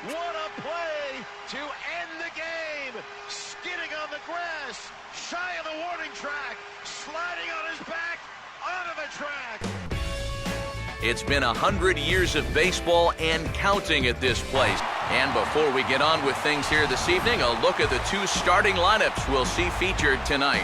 What a play to end the game. Skidding on the grass, shy of the warning track, sliding on his back, onto the track. It's been 100 years of baseball and counting at this place. And before we get on with things here this evening, a look at the two starting lineups we'll see featured tonight.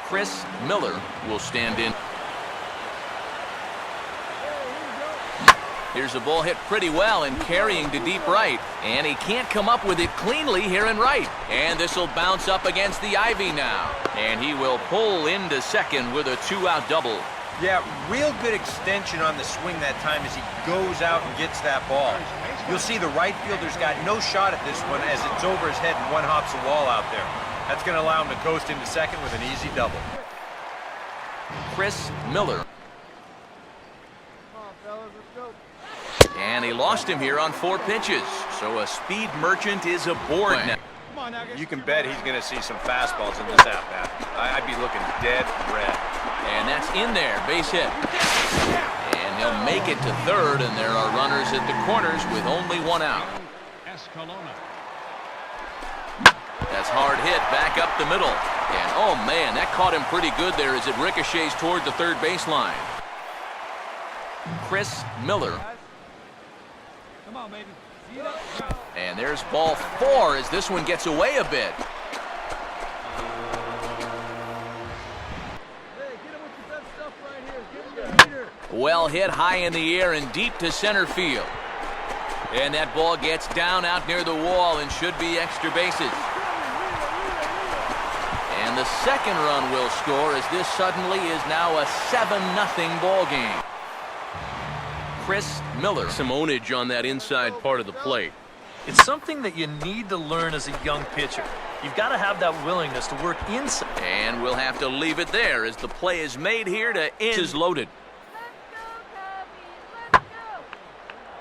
Chris Miller will stand in. Here's the ball hit pretty well and carrying to deep right. And he can't come up with it cleanly here in right. And this will bounce up against the ivy now. And he will pull into second with a two-out double. Yeah, real good extension on the swing that time as he goes out and gets that ball. You'll see the right fielder's got no shot at this one as it's over his head and one hops the wall out there. That's going to allow him to coast into second with an easy double. Chris Miller. And he lost him here on 4 pitches. So a speed merchant is aboard now. You can bet he's going to see some fastballs in this at-bat. I'd be looking dead red. And that's in there, base hit. And he'll make it to third, and there are runners at the corners with only one out. That's hard hit back up the middle. And oh man, that caught him pretty good there as it ricochets toward the third baseline. Chris Miller. Come on, baby. And there's ball 4 as this one gets away a bit. Well hit high in the air and deep to center field. And that ball gets down out near the wall and should be extra bases. And the second run will score as this suddenly is now a 7-0 ball game. Chris Miller. Some ownage on that inside part of the plate. It's something that you need to learn as a young pitcher. You've got to have that willingness to work inside. And we'll have to leave it there as the play is made here to end. Is loaded.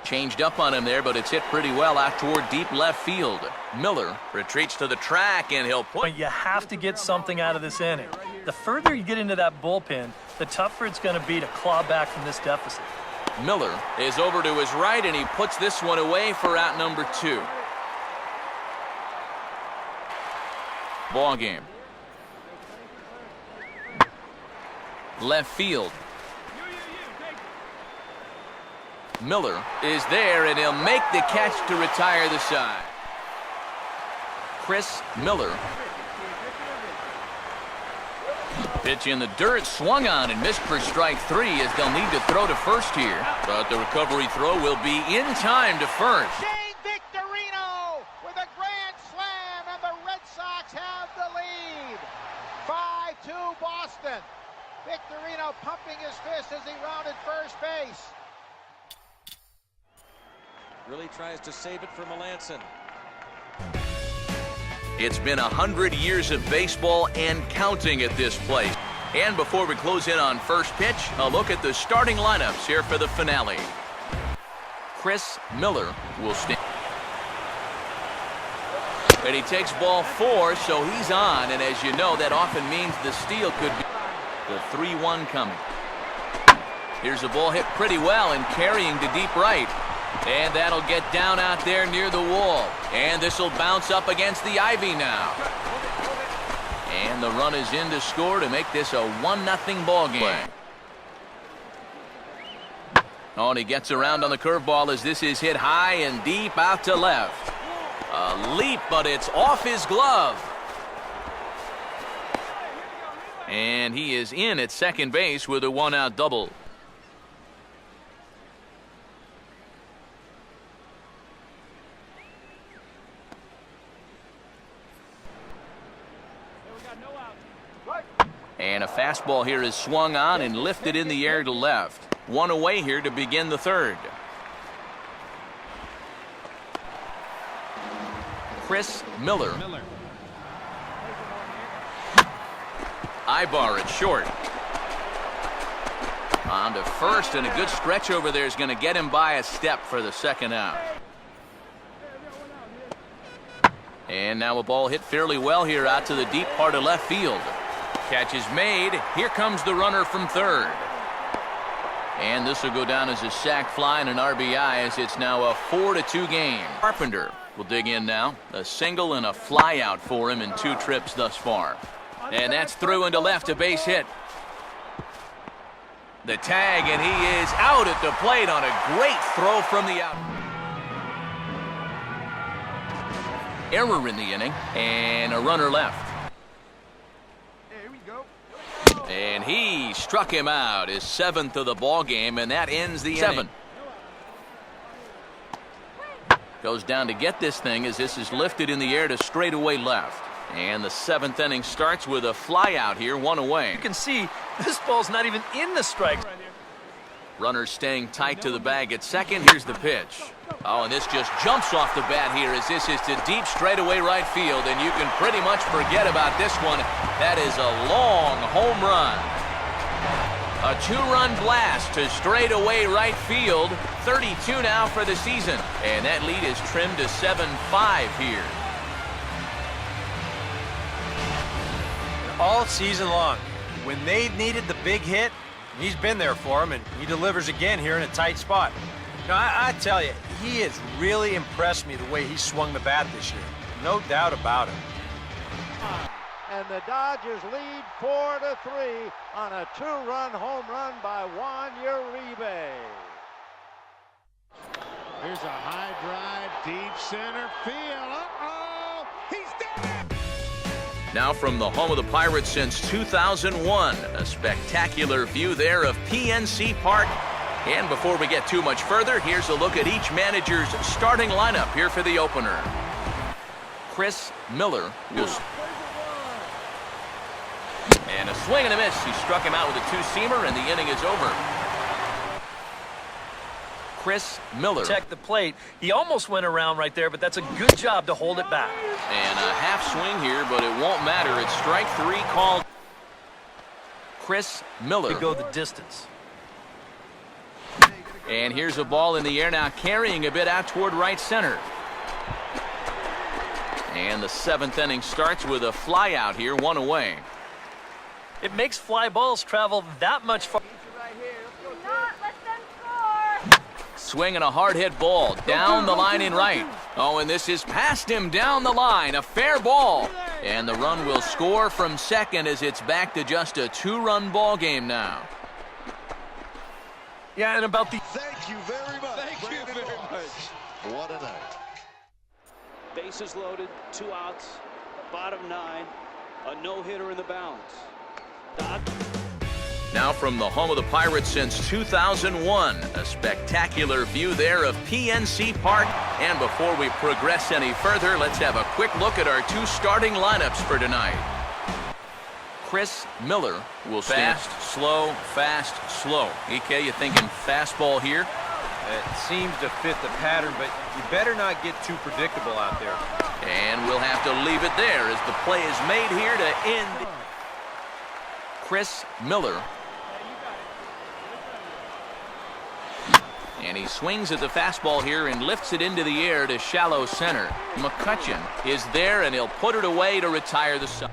Changed up on him there, but it's hit pretty well out toward deep left field. Miller retreats to the track, and he'll put... You have to get something out of this inning. The further you get into that bullpen, the tougher it's going to be to claw back from this deficit. Miller is over to his right, and he puts this one away for out number 2. Ball game. Left field. Miller is there, and he'll make the catch to retire the side. Chris Miller. Pitch in the dirt, swung on and missed for strike 3 as they'll need to throw to first here. But the recovery throw will be in time to first. Victorino with a grand slam, and the Red Sox have the lead. 5-2 Boston. Victorino pumping his fist as he rounded first base. Really tries to save it for Melanson. It's been 100 years of baseball and counting at this place. And before we close in on first pitch, a look at the starting lineups here for the finale. Chris Miller will stand. And he takes ball 4, so he's on. And as you know, that often means the steal could be the 3-1 coming. Here's the ball hit pretty well and carrying to deep right. And that'll get down out there near the wall. And this will bounce up against the ivy now. And the run is in to score to make this a 1-0 ball game. Oh, and he gets around on the curveball as this is hit high and deep out to left. A leap, but it's off his glove. And he is in at second base with a 1-out double. And a fastball here is swung on and lifted in the air to left. One away here to begin the third. Chris Miller. Ibar at short. On to first, and a good stretch over there is going to get him by a step for the second out. And now a ball hit fairly well here out to the deep part of left field. Catch is made. Here comes the runner from third. And this will go down as a sac fly and an RBI, as it's now a 4-2 game. Carpenter will dig in now. A single and a fly out for him in 2 trips thus far. And that's through into left, a base hit. The tag, and he is out at the plate on a great throw from the out. Error in the inning, and a runner left. Here we go. And he struck him out, his 7th of the ball game, and that ends the inning. Goes down to get this thing as this is lifted in the air to straightaway left. And the 7th inning starts with a fly out here, 1 away. You can see this ball's not even in the strike. Runner staying tight to the bag at second. Here's the pitch. Oh, and this just jumps off the bat here as this is to deep straightaway right field, and you can pretty much forget about this one. That is a long home run. A 2-run blast to straightaway right field. 32 now for the season, and that lead is trimmed to 7-5 here. All season long, when they've needed the big hit, he's been there for them, and he delivers again here in a tight spot. Now, I tell you, he has really impressed me the way he swung the bat this year. No doubt about it. And the Dodgers lead 4-3 on a 2-run home run by Juan Uribe. Here's a high drive, deep center field. Uh-oh! He's dead! Now from the home of the Pirates since 2001, a spectacular view there of PNC Park. And before we get too much further, here's a look at each manager's starting lineup here for the opener. Chris Miller will... And a swing and a miss. He struck him out with a 2-seamer, and the inning is over. Chris Miller. Check the plate. He almost went around right there, but that's a good job to hold it back. And a half swing here, but it won't matter. It's strike 3 called. Chris Miller. To go the distance. And here's a ball in the air now, carrying a bit out toward right center. And the 7th inning starts with a fly out here, 1 away. It makes fly balls travel that much far. Swinging a hard hit ball down the line in right. Oh, and this is past him down the line. A fair ball. And the run will score from second as it's back to just a 2-run ball game now. Yeah, and about the... Thank you very much. Thank you very much. What a night. Bases loaded, 2 outs, bottom 9, a no-hitter in the balance. Now from the home of the Pirates since 2001, a spectacular view there of PNC Park. And before we progress any further, let's have a quick look at our 2 starting lineups for tonight. Chris Miller will stand. Fast, slow. EK, you thinking fastball here? It seems to fit the pattern, but you better not get too predictable out there. And we'll have to leave it there as the play is made here to end. Chris Miller. And he swings at the fastball here and lifts it into the air to shallow center. McCutchen is there, and he'll put it away to retire the side.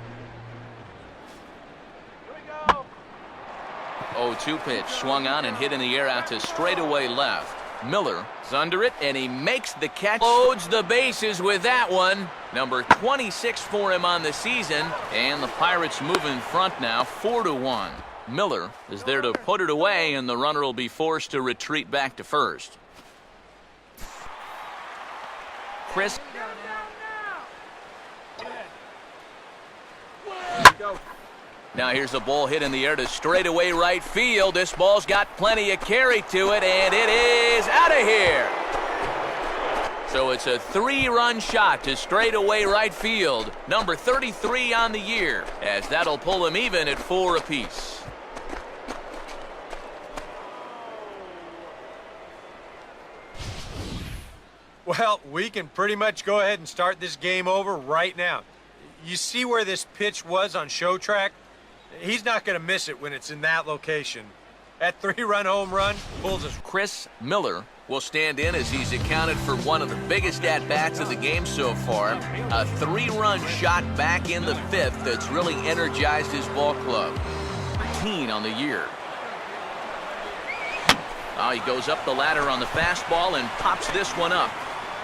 0-2 pitch swung on and hit in the air out to straightaway left. Miller is under it, and he makes the catch. Loads the bases with that one. Number 26 for him on the season, and the Pirates move in front now, 4-1. Miller is there to put it away, and the runner will be forced to retreat back to first. Chris. Now here's a ball hit in the air to straightaway right field. This ball's got plenty of carry to it, and it is out of here. So it's a 3-run shot to straightaway right field. Number 33 on the year, as that'll pull him even at 4 apiece. Well, we can pretty much go ahead and start this game over right now. You see where this pitch was on show track? He's not going to miss it when it's in that location. That 3-run home run pulls us. Chris Miller will stand in as he's accounted for one of the biggest at-bats of the game so far. A 3-run shot back in the 5th that's really energized his ball club. 13 on the year. Oh, he goes up the ladder on the fastball and pops this one up.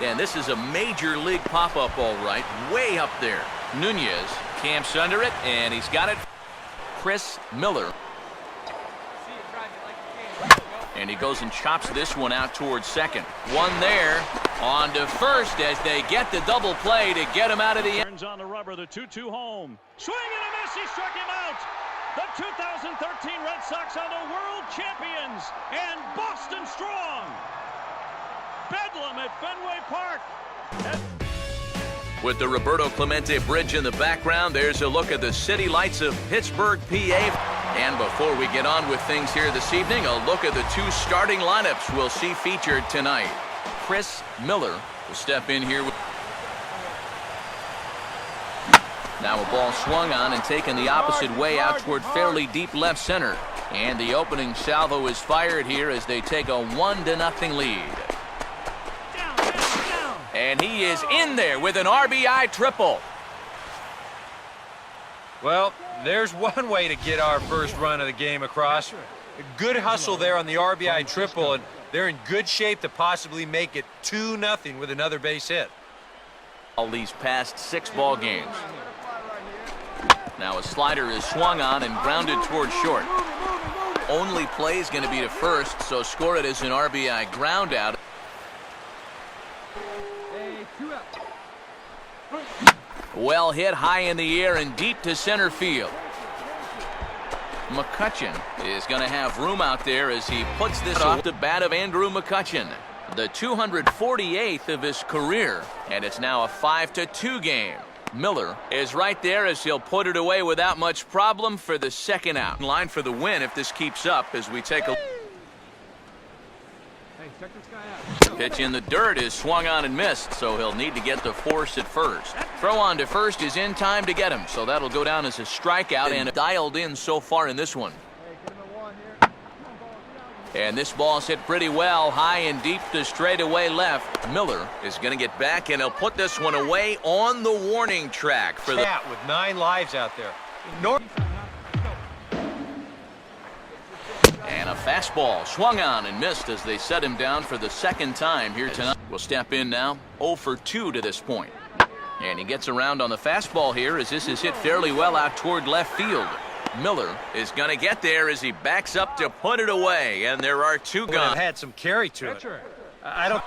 And this is a major league pop-up, all right, way up there. Nunez camps under it, and he's got it. Chris Miller. And he goes and chops this one out towards second. One there, on to first as they get the double play to get him out of the end. Turns on the rubber, the 2-2 home. Swing and a miss, he struck him out. The 2013 Red Sox are the world champions and Boston strong. Bedlam at Fenway Park. With the Roberto Clemente Bridge in the background, there's a look at the city lights of Pittsburgh, PA. And before we get on with things here this evening, a look at the two starting lineups we'll see featured tonight. Chris Miller will step in here. Now a ball swung on and taken the opposite way out toward fairly deep left center. And the opening salvo is fired here as they take a 1-0 lead. And he is in there with an RBI triple. Well, there's one way to get our first run of the game across. Good hustle there on the RBI triple, and they're in good shape to possibly make it 2-0 with another base hit. All these past 6 ball games. Now a slider is swung on and grounded towards short. Only play is going to be to first, so score it as an RBI ground out. Well hit high in the air and deep to center field. McCutchen is going to have room out there as he puts this off the bat of Andrew McCutchen. The 248th of his career, and it's now a 5-2 game. Miller is right there as he'll put it away without much problem for the second out. In line for the win if this keeps up as we take a pitch in the dirt is swung on and missed, so he'll need to get the force at first. Throw on to first is in time to get him, so that'll go down as a strikeout and dialed in so far in this one. And this ball's hit pretty well, high and deep to straightaway left. Miller is going to get back, and he'll put this one away on the warning track for the Cat with 9 lives out there. And a fastball swung on and missed as they set him down for the second time here tonight. We'll step in now, 0 for 2 to this point. And he gets around on the fastball here as this is hit fairly well out toward left field. Miller is going to get there as he backs up to put it away, and there are 2 gone. Had some carry to it. I don't.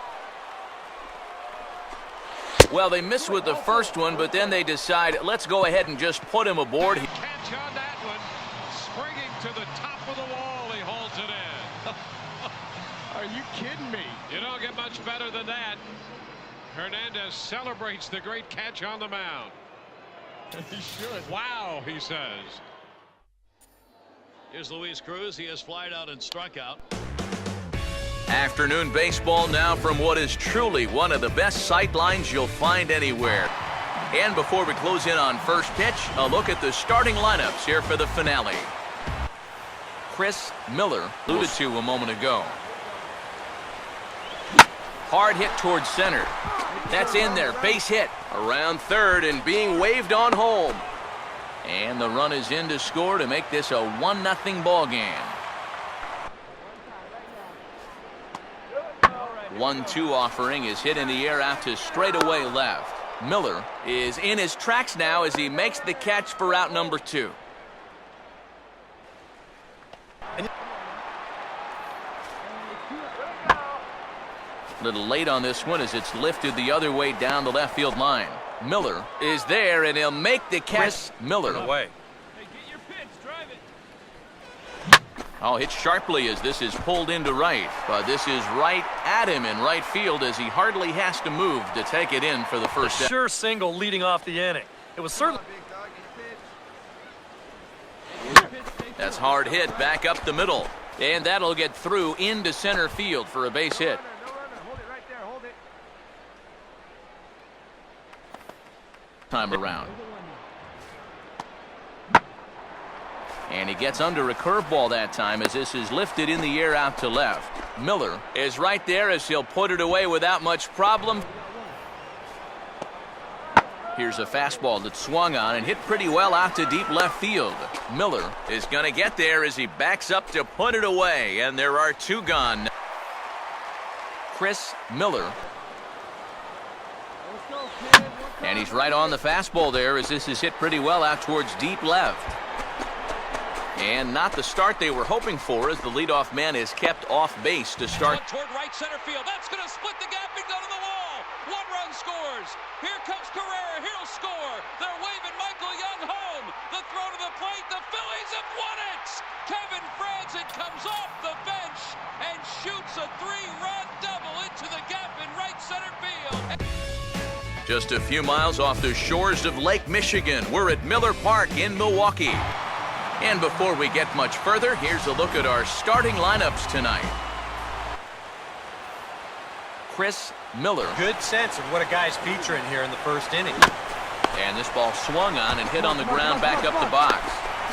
Well, they miss with the first one, but then they decide, let's go ahead and just put him aboard. Catch on that one. Springing to the top of the wall, he holds it in. Are you kidding me? You don't get much better than that. Hernandez celebrates the great catch on the mound. He should. Wow, he says. Here's Luis Cruz. He has flied out and struck out. Afternoon baseball now from what is truly one of the best sight lines you'll find anywhere. And before we close in on first pitch, a look at the starting lineups here for the finale. Chris Miller, alluded to a moment ago. Hard hit towards center. That's in there, base hit. Around third and being waved on home. And the run is in to score to make this a 1-0 ball game. 1-2 offering is hit in the air out to straightaway left. Miller is in his tracks now as he makes the catch for out number 2. A little late on this one as it's lifted the other way down the left field line. Miller is there, and he'll make the catch. Miller away. Hey, get your pitch, drive it. Oh, hit sharply as this is pulled into right, but this is right at him in right field as he hardly has to move to take it in for the first. Sure single leading off the inning. It was certainly. That's hard hit back up the middle, and that'll get through into center field for a base hit. Time around. And he gets under a curveball that time as this is lifted in the air out to left. Miller is right there as he'll put it away without much problem. Here's a fastball that swung on and hit pretty well out to deep left field. Miller is going to get there as he backs up to put it away, and there are 2 gone. Chris Miller. And he's right on the fastball there as this is hit pretty well out towards deep left. And not the start they were hoping for as the leadoff man is kept off base to start. Toward right center field. That's going to split the gap and go to the wall. One run scores. Here comes Carrera. He'll score. They're waving Michael Young home. The throw to the plate. The Phillies have won it. Kevin Franzen comes off the bench and shoots a 3-run double into the gap in right center field. Just a few miles off the shores of Lake Michigan, we're at Miller Park in Milwaukee. And before we get much further, here's a look at our starting lineups tonight. Chris Miller. Good sense of what a guy's featuring here in the first inning. And this ball swung on and hit on the ground back up the box.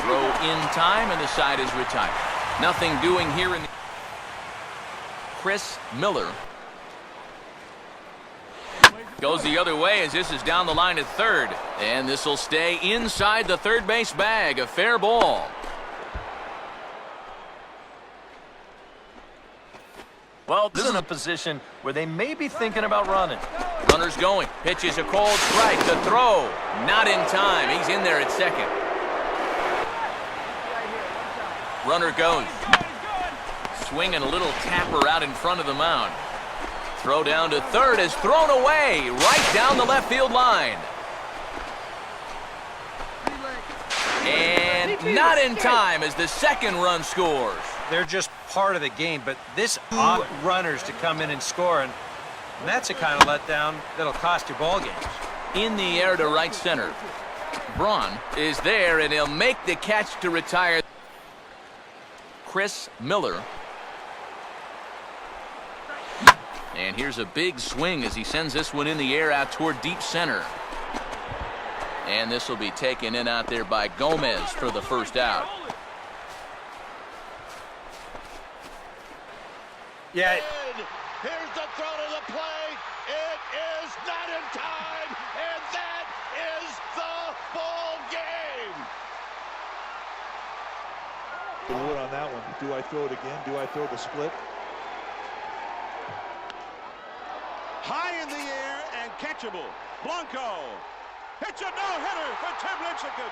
Throw in time and the side is retired. Nothing doing here in the... Chris Miller. Goes the other way as this is down the line at third. And this will stay inside the third base bag. A fair ball. Well, this is in a position where they may be thinking about running. Runner's going. Pitches a cold strike. The throw. Not in time. He's in there at second. Runner goes. Swinging a little tapper out in front of the mound. Throw down to third is thrown away right down the left field line. And not in time as the second run scores. They're just part of the game, but this odd runners to come in and score, and that's a kind of letdown that'll cost you ball games. In the air to right center. Braun is there, and he'll make the catch to retire. Chris Miller. And here's a big swing as he sends this one in the air out toward deep center. And this will be taken in out there by Gomez for the first out. Yeah. Here's the throw to the plate. It is not in time, and that is the ball game. The wood on that one. Do I throw it again? Do I throw the split? High in the air and catchable. Blanco. It's a no-hitter for Tim Lincecum.